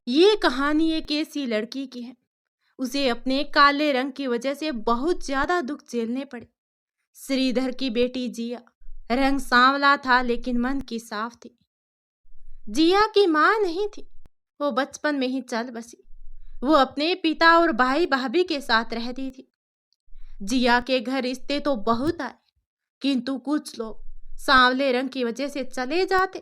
ये कहानी एक ऐसी लड़की की है। उसे अपने काले रंग की वजह से बहुत ज्यादा दुख झेलने पड़े। श्रीधर की बेटी जिया, रंग सांवला था लेकिन मन की साफ थी। जिया की माँ नहीं थी, वो बचपन में ही चल बसी। वो अपने पिता और भाई भाभी के साथ रहती थी। जिया के घर रिश्ते तो बहुत आए, किंतु कुछ लोग सांवले रंग की वजह से चले जाते,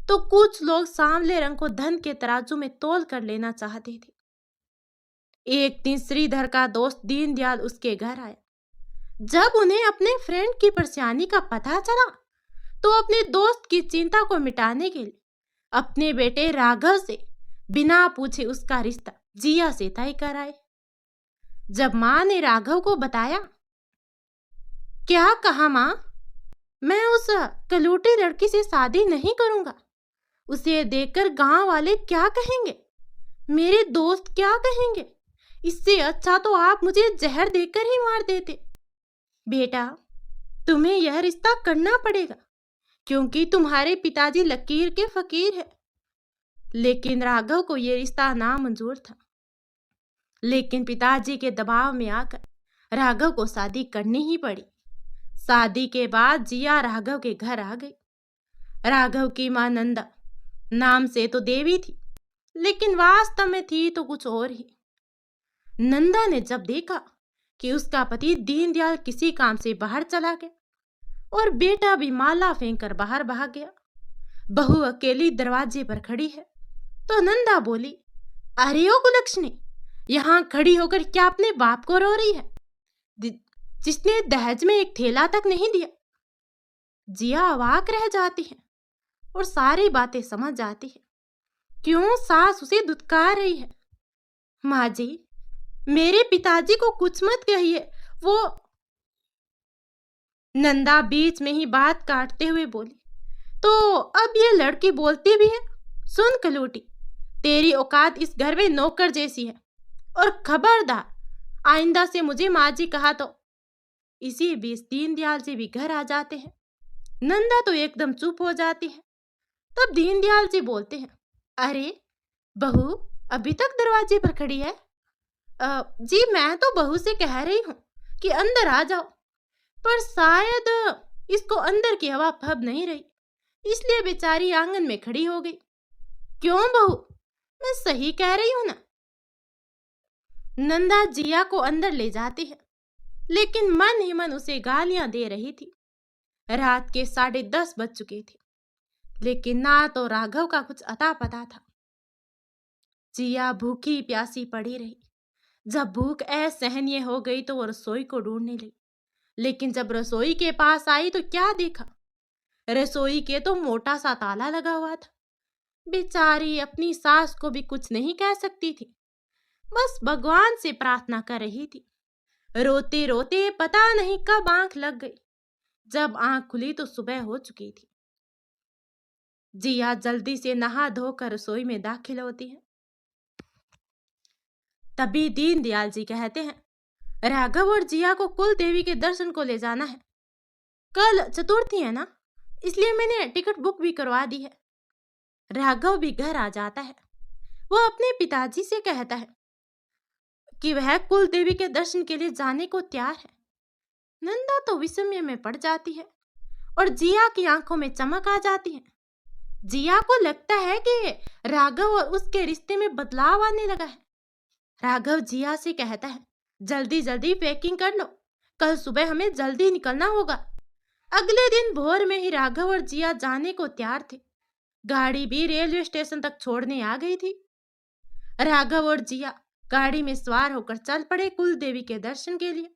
तो कुछ लोग सांवले रंग को धन के तराजू में तोल कर लेना चाहते थे। एक दिन श्रीधर का दोस्त दीनदयाल उसके घर आया। जब उन्हें अपने फ्रेंड की परेशानी का पता चला, तो अपने दोस्त की चिंता को मिटाने के लिए अपने बेटे राघव से बिना पूछे उसका रिश्ता जिया से तय कराए। जब माँ ने राघव को बताया, क्या कहा माँ? मैं उस कलूटी लड़की से शादी नहीं करूंगा। उसे देखकर गांव वाले क्या कहेंगे, मेरे दोस्त क्या कहेंगे? इससे अच्छा तो आप मुझे जहर देकर ही मार देते। बेटा, तुम्हें यह रिश्ता करना पड़ेगा, क्योंकि तुम्हारे पिताजी लकीर के फकीर हैं। लेकिन राघव को यह रिश्ता नामंजूर था। लेकिन पिताजी के दबाव में आकर राघव को शादी करनी ही पड़ी। शादी के बाद जिया राघव के घर आ गई। राघव की मां नंदा नाम से तो देवी थी, लेकिन वास्तव में थी तो कुछ और ही। नंदा ने जब देखा कि उसका पति दीनदयाल किसी काम से बाहर चला गया और बेटा भी माला फेंक कर बाहर भाग गया, बहू अकेली दरवाजे पर खड़ी है, तो नंदा बोली, अरे ओ कुलक्षणी, यहाँ खड़ी होकर क्या अपने बाप को रो रही है, जिसने दहेज में एक थैला तक नहीं दिया? जिया अवाक रह जाती है और सारी बातें समझ जाती है। क्यों सास उसे दुत्कार रही है। माँ जी, मेरे पिताजी को कुछ मत कहिए, वो। नंदा बीच में ही बात काटते हुए बोली, तो अब ये लड़की बोलती भी है। सुन कलूटी, तेरी औकात इस घर में नौकर जैसी है, और खबरदार आइंदा से मुझे माँ जी कहा तो। इसी बीच दीनदयाल जी भी घर आ जाते हैं। नंदा तो एकदम चुप हो जाती है। तब दीनदयाल जी बोलते हैं, अरे बहू, अभी तक दरवाजे पर खड़ी है? जी मैं तो बहू से कह रही हूँ कि अंदर आ जाओ, पर शायद इसको अंदर की हवा फब नहीं रही, इसलिए बेचारी आंगन में खड़ी हो गई। क्यों बहू, मैं सही कह रही हूँ ना? नंदा जिया को अंदर ले जाती है, लेकिन मन ही मन उसे गालियां दे रही थी। रात के 10:30 बज चुके थे, लेकिन ना तो राघव का कुछ अता पता था। जिया भूखी प्यासी पड़ी रही। जब भूख असहनीय हो गई तो वो रसोई को ढूंढने लगी, लेकिन जब रसोई के पास आई तो क्या देखा? रसोई के तो मोटा सा ताला लगा हुआ था। बेचारी अपनी सास को भी कुछ नहीं कह सकती थी, बस भगवान से प्रार्थना कर रही थी। रोते रोते पता नहीं कब आंख लग गई। जब आंख खुली तो सुबह हो चुकी थी। जिया जल्दी से नहा धोकर रसोई में दाखिल होती है। तभी दीनदयाल जी कहते हैं, राघव और जिया को कुल देवी के दर्शन को ले जाना है। कल चतुर्थी है ना, इसलिए मैंने टिकट बुक भी करवा दी है। राघव भी घर आ जाता है। वो अपने पिताजी से कहता है कि वह कुल देवी के दर्शन के लिए जाने को तैयार है। नंदा तो विस्मय में पड़ जाती है और जिया की आंखों में चमक आ जाती है। जिया को लगता है कि राघव और उसके रिश्ते में बदलाव आने लगा है। राघव जिया से कहता है, जल्दी जल्दी पैकिंग कर लो, कल सुबह हमें जल्दी निकलना होगा। अगले दिन भोर में ही राघव और जिया जाने को तैयार थे। गाड़ी भी रेलवे स्टेशन तक छोड़ने आ गई थी। राघव और जिया गाड़ी में सवार होकर चल पड़े कुल देवी के दर्शन के लिए।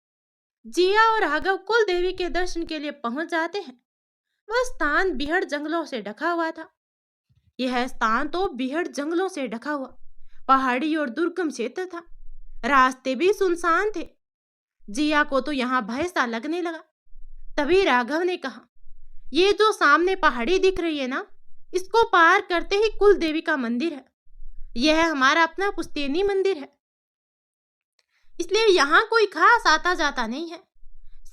जिया और राघव कुल देवी के दर्शन के लिए पहुंच जाते हैं। वह स्थान बीहड़ जंगलों से ढका हुआ था। यह स्थान तो बीहड़ जंगलों से ढका हुआ पहाड़ी और दुर्गम क्षेत्र था। रास्ते भी सुनसान थे। जिया को तो यहाँ भय सा लगने लगा। तभी राघव ने कहा, ये जो सामने पहाड़ी दिख रही है ना, इसको पार करते ही कुल देवी का मंदिर है। यह हमारा अपना पुश्तैनी मंदिर है, इसलिए यहाँ कोई खास आता जाता नहीं है।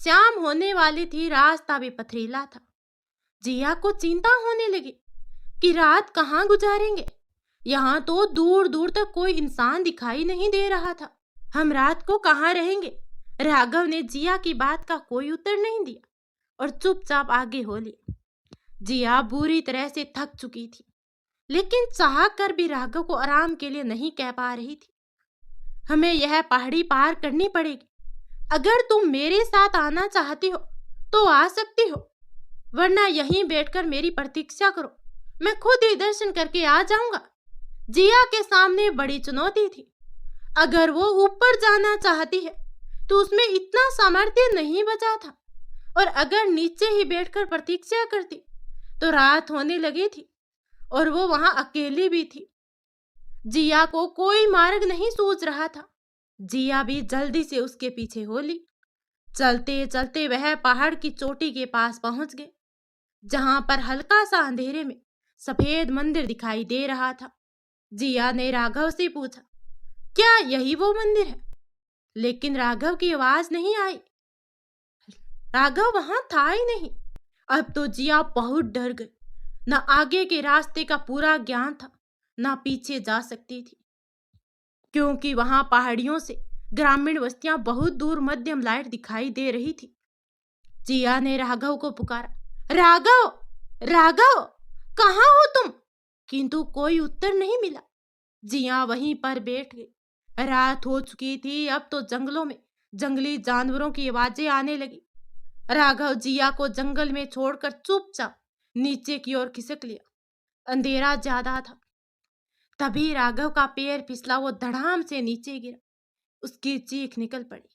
शाम होने वाली थी, रास्ता भी पथरीला था। जिया को चिंता होने लगी कि रात कहाँ गुजारेंगे। यहाँ तो दूर दूर तक कोई इंसान दिखाई नहीं दे रहा था। हम रात को कहाँ रहेंगे? राघव ने जिया की बात का कोई उत्तर नहीं दिया और चुपचाप आगे हो लिया। जिया बुरी तरह से थक चुकी थी, लेकिन चाह कर भी राघव को आराम के लिए नहीं कह पा रही थी। हमें यह पहाड़ी पार करनी पड़ेगी। अगर तुम मेरे साथ आना चाहती हो तो आ सकती हो, वरना यहीं बैठकर मेरी प्रतीक्षा करो। मैं खुद ही दर्शन करके आ जाऊंगा। जिया के सामने बड़ी चुनौती थी। अगर वो ऊपर जाना चाहती है तो उसमें इतना सामर्थ्य नहीं बचा था, और अगर नीचे ही बैठकर प्रतीक्षा करती तो रात होने लगी थी और वो वहां अकेली भी थी। जिया को कोई मार्ग नहीं सूझ रहा था। जिया भी जल्दी से उसके पीछे हो ली। चलते चलते वह पहाड़ की चोटी के पास पहुंच गए, जहां पर हल्का सा अंधेरे में सफेद मंदिर दिखाई दे रहा था। जिया ने राघव से पूछा, क्या यही वो मंदिर है? लेकिन राघव की आवाज नहीं आई। राघव वहां था ही नहीं। अब तो जिया बहुत डर गई। न आगे के रास्ते का पूरा ज्ञान था, न पीछे जा सकती थी, क्योंकि वहां पहाड़ियों से ग्रामीण बस्तियां बहुत दूर मध्यम लाइट दिखाई दे रही थी। जिया ने राघव को पुकारा, राघव, राघव, कहाँ हो तुम? किंतु कोई उत्तर नहीं मिला। जिया वहीं पर बैठ गई। रात हो चुकी थी। अब तो जंगलों में जंगली जानवरों की आवाजें आने लगी। राघव जिया को जंगल में छोड़कर चुपचाप नीचे की ओर खिसक लिया। अंधेरा ज्यादा था। तभी राघव का पैर फिसला, वो धड़ाम से नीचे गिरा। उसकी चीख निकल पड़ी।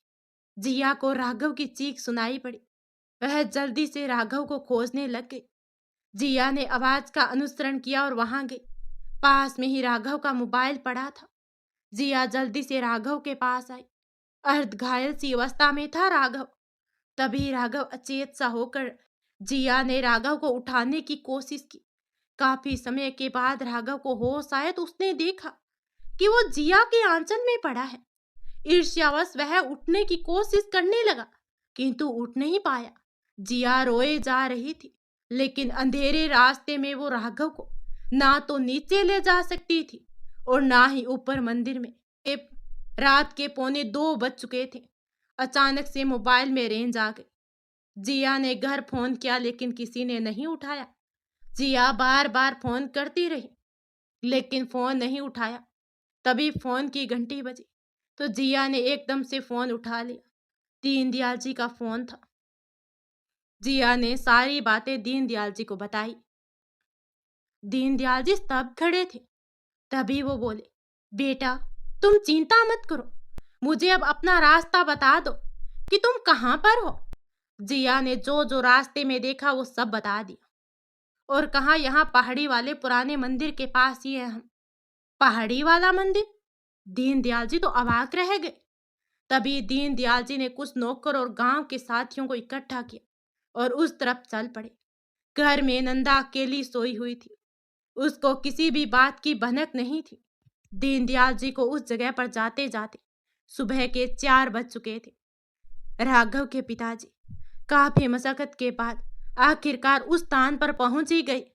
जिया को राघव की चीख सुनाई पड़ी। वह जल्दी से राघव को खोजने लग गई। जिया ने आवाज का अनुसरण किया और वहां गई। पास में ही राघव का मोबाइल पड़ा था। जिया जल्दी से राघव के पास आई। अर्ध घायल सी अवस्था में था राघव। तभी राघव अचेत सा होकर जिया ने राघव को उठाने की कोशिश की। काफी समय के बाद राघव को होश आया तो उसने देखा कि वो जिया के आंचल में पड़ा है। ईर्ष्यावश वह उठने की कोशिश करने लगा, किंतु उठ नहीं पाया। जिया रोए जा रही थी, लेकिन अंधेरे रास्ते में वो राघव को ना तो नीचे ले जा सकती थी और ना ही ऊपर मंदिर में। रात के 1:45 बज चुके थे। अचानक से मोबाइल में रेंज आ गई। जिया ने घर फोन किया, लेकिन किसी ने नहीं उठाया। जिया बार बार फोन करती रही, लेकिन फोन नहीं उठाया। तभी फोन की घंटी बजी तो जिया ने एकदम से फोन उठा लिया। दीनदयाल जी का फोन था। जिया ने सारी बातें दीनदयाल जी को बताई। दीनदयाल जी स्तब्ध खड़े थे। तभी वो बोले, बेटा, तुम चिंता मत करो। मुझे अब अपना रास्ता बता दो कि तुम कहाँ पर हो। जिया ने जो जो रास्ते में देखा वो सब बता दिया और कहा, यहाँ पहाड़ी वाले पुराने मंदिर के पास ही है हम। पहाड़ी वाला मंदिर? दीनदयाल जी तो अवाक रह गए। तभी दीनदयाल जी ने कुछ नौकर और गांव के साथियों को इकट्ठा किया और उस तरफ चल पड़े। घर में नंदा अकेली सोई हुई थी। उसको किसी भी बात की भनक नहीं थी। दीनदयाल जी को उस जगह पर जाते जाते सुबह के 4 बज चुके थे। राघव के पिताजी काफी मशक्कत के बाद आखिरकार उस स्थान पर पहुंच ही गए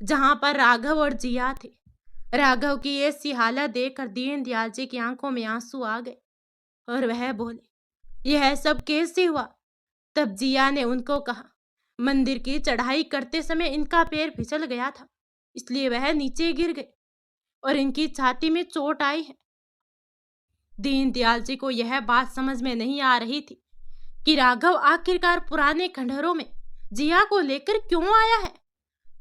जहां पर राघव और जिया थे। राघव की ऐसी हालत देखकर दीनदयाल जी की आंखों में आंसू आ गए और वह बोले, यह सब कैसे हुआ? तब जिया ने उनको कहा, मंदिर की चढ़ाई करते समय इनका पैर फिसल गया था, इसलिए वह नीचे गिर गए और इनकी छाती में चोट आई है। दीनदयाल जी को यह बात समझ में नहीं आ रही थी कि राघव आखिरकार पुराने खंडहरों में जिया को लेकर क्यों आया है।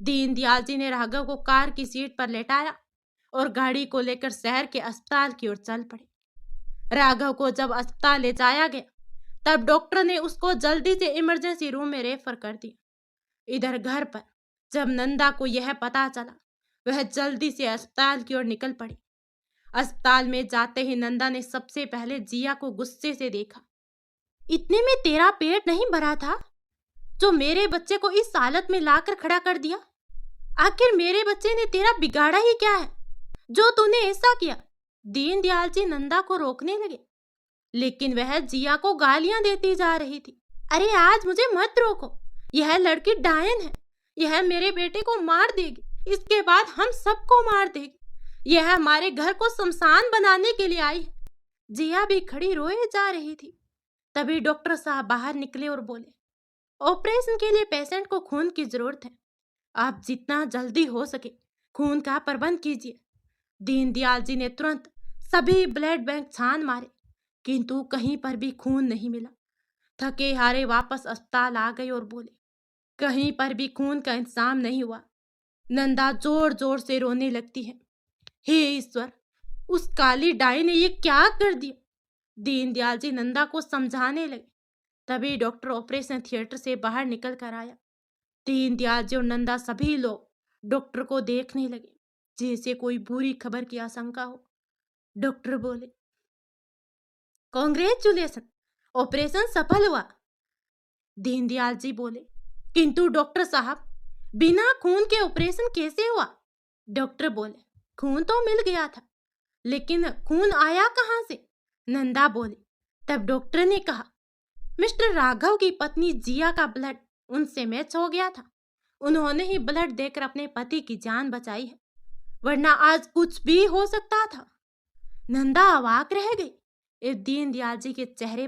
दीनदयाल जी ने राघव को कार की सीट पर लेटाया और गाड़ी को लेकर शहर के अस्पताल की ओर चल पड़े। राघव को जब अस्पताल ले जाया गया तब डॉक्टर ने उसको जल्दी से इमरजेंसी रूम में रेफर कर दिया। इधर घर पर जब नंदा को यह पता चला, वह जल्दी से अस्पताल की ओर निकल पड़ी। अस्पताल में जाते ही नंदा ने सबसे पहले जिया को गुस्से से देखा। इतने में तेरा पेट नहीं भरा था जो मेरे बच्चे को इस हालत में लाकर खड़ा कर दिया? आखिर मेरे बच्चे ने तेरा बिगाड़ा ही क्या है जो तूने ऐसा किया? दीनदयाल जी नंदा को रोकने लगे, लेकिन वह जिया को गालियां देती जा रही थी। अरे आज मुझे मत रोको, यह लड़की डायन है, यह मेरे बेटे को मार देगी, इसके बाद हम सबको मार देगी। यह हमारे घर को शमशान बनाने के लिए आई है। जिया भी खड़ी रोए जा रही थी। तभी डॉक्टर साहब बाहर निकले और बोले, ऑपरेशन के लिए पेशेंट को खून की जरूरत है। आप जितना जल्दी हो सके खून का प्रबंध कीजिए। दीनदयाल जी ने तुरंत सभी ब्लड बैंक छान मारे, किंतु कहीं पर भी खून नहीं मिला। थके हारे वापस अस्पताल आ गए और बोले, कहीं पर भी खून का इंतजाम नहीं हुआ। नंदा जोर जोर से रोने लगती है। हे ईश्वर, उस काली डाई ने ये क्या कर दिया। दीनदयाल जी नंदा को समझाने लगे। तभी डॉक्टर ऑपरेशन थिएटर से बाहर निकल कर आया। दीनदयाल जी और नंदा सभी लोग डॉक्टर को देखने लगे जैसे कोई बुरी खबर की आशंका हो। डॉक्टर बोले, कांग्रेचुलेशन, ऑपरेशन सफल हुआ। दीनदयाल जी बोले, किंतु डॉक्टर साहब, बिना खून के ऑपरेशन कैसे हुआ। डॉक्टर बोले, खून तो मिल गया था, लेकिन खून आया कहां से। नंदा बोले। तब डॉक्टर ने कहा, मिस्टर राघव की पत्नी जिया का ब्लड उनसे मैच हो गया था। उन्होंने ही ब्लड देकर अपने पति की जान बचाई है, वरना आज कुछ भी हो सकता था। नंदा अवाक रह गई। दीनदयाल जी के चेहरे